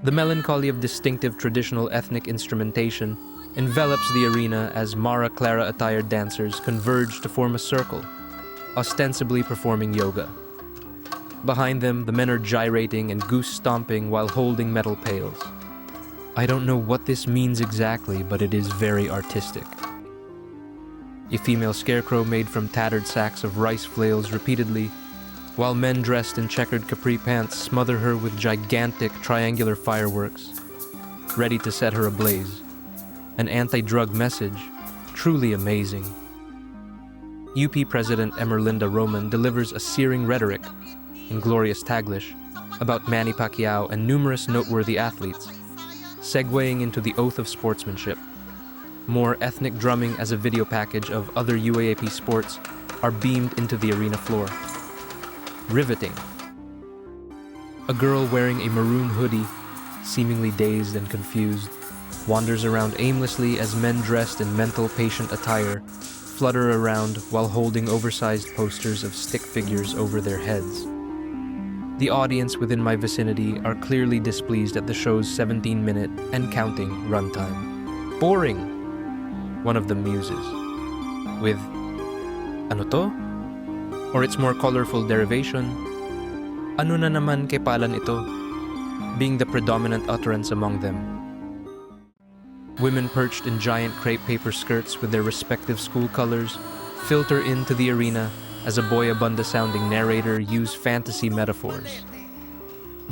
The melancholy of distinctive traditional ethnic instrumentation envelops the arena as Mara Clara-attired dancers converge to form a circle, ostensibly performing yoga. Behind them, the men are gyrating and goose-stomping while holding metal pails. I don't know what this means exactly, but it is very artistic. A female scarecrow made from tattered sacks of rice flails repeatedly, while men dressed in checkered capri pants smother her with gigantic triangular fireworks, ready to set her ablaze. An anti-drug message, truly amazing. UP President Emerlinda Roman delivers a searing rhetoric, in glorious Taglish, about Manny Pacquiao and numerous noteworthy athletes, segueing into the oath of sportsmanship. More ethnic drumming as a video package of other UAAP sports are beamed into the arena floor. Riveting. A girl wearing a maroon hoodie, seemingly dazed and confused, wanders around aimlessly as men dressed in mental patient attire flutter around while holding oversized posters of stick figures over their heads. The audience within my vicinity are clearly displeased at the show's 17-minute and counting runtime. Boring, one of them muses, with "Ano to?" Or its more colorful derivation, "Ano na naman kepalan ito?" being the predominant utterance among them. Women perched in giant crepe paper skirts with their respective school colors filter into the arena as a boyabunda-sounding narrator use fantasy metaphors.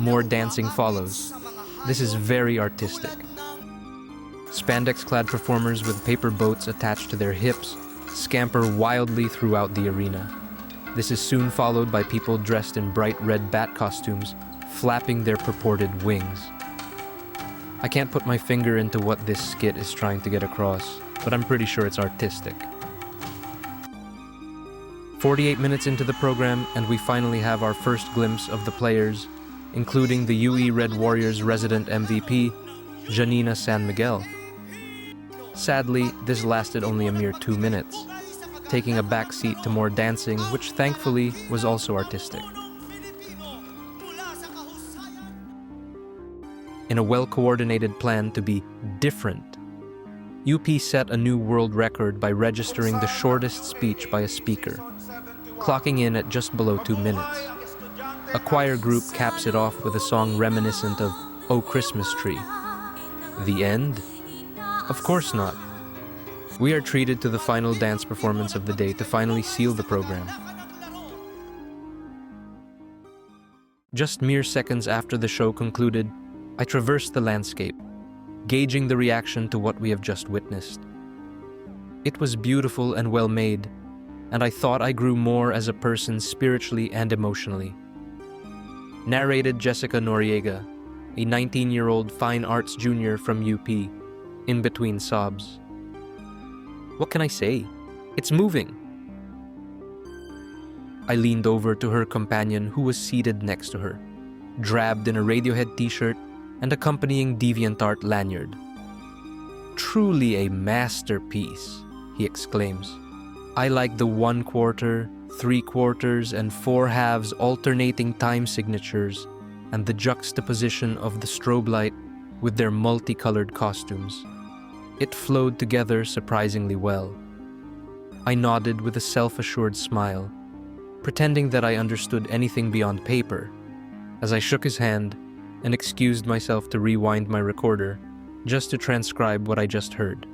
More dancing follows. This is very artistic. Spandex-clad performers with paper boats attached to their hips scamper wildly throughout the arena. This is soon followed by people dressed in bright red bat costumes, flapping their purported wings. I can't put my finger into what this skit is trying to get across, but I'm pretty sure it's artistic. 48 minutes into the program, and we finally have our first glimpse of the players, including the UE Red Warriors resident MVP, Janina San Miguel. Sadly, this lasted only a mere 2 minutes, taking a backseat to more dancing, which thankfully was also artistic. In a well-coordinated plan to be different, UP set a new world record by registering the shortest speech by a speaker, clocking in at just below 2 minutes. A choir group caps it off with a song reminiscent of "Oh Christmas Tree." The end? Of course not. We are treated to the final dance performance of the day to finally seal the program. Just mere seconds after the show concluded, I traversed the landscape, gauging the reaction to what we have just witnessed. It was beautiful and well made, and I thought I grew more as a person spiritually and emotionally. Narrated Jessica Noriega, a 19-year-old fine arts junior from UP, in between sobs. What can I say? It's moving. I leaned over to her companion who was seated next to her, drabbed in a Radiohead t-shirt and accompanying DeviantArt lanyard. "Truly a masterpiece," he exclaims. "I like the 1/4, 3/4, and 4/2 alternating time signatures and the juxtaposition of the strobe light with their multicolored costumes. It flowed together surprisingly well." I nodded with a self-assured smile, pretending that I understood anything beyond paper, as I shook his hand and excused myself to rewind my recorder just to transcribe what I just heard.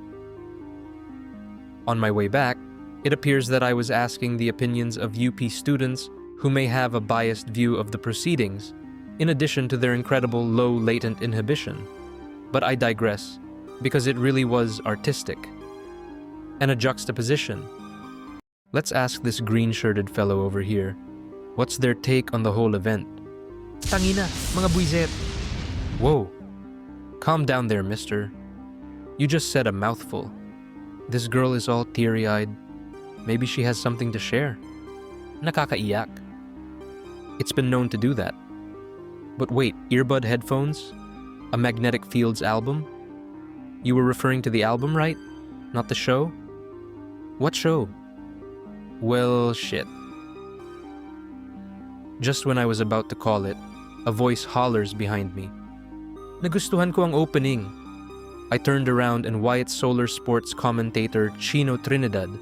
On my way back, it appears that I was asking the opinions of UP students who may have a biased view of the proceedings, in addition to their incredible low latent inhibition. But I digress, because it really was artistic. And a juxtaposition. Let's ask this green-shirted fellow over here, what's their take on the whole event? Tangina, mga buisit. Whoa. Calm down there, mister. You just said a mouthful. This girl is all teary-eyed. Maybe she has something to share. Nakakaiyak. It's been known to do that. But wait, earbud headphones? A Magnetic Fields album? You were referring to the album, right? Not the show? What show? Well, shit. Just when I was about to call it, a voice hollers behind me. Nagustuhan ko ang opening. I turned around and Wyatt's Solar Sports commentator Chino Trinidad,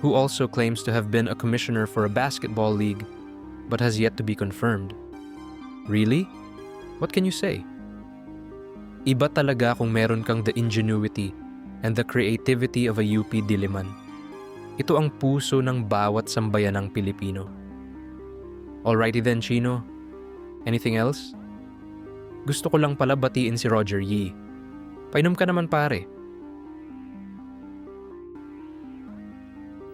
who also claims to have been a commissioner for a basketball league but has yet to be confirmed. Really? What can you say? Iba talaga kung meron kang the ingenuity and the creativity of a UP Diliman. Ito ang puso ng bawat sambayanang Pilipino. Alrighty then, Chino. Anything else? Gusto ko lang pala batiin si Roger Yee. Painom ka naman pare.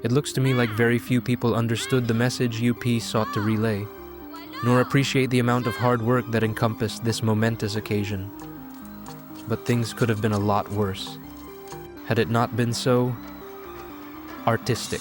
It looks to me like very few people understood the message UP sought to relay, nor appreciate the amount of hard work that encompassed this momentous occasion. But things could have been a lot worse, had it not been so artistic.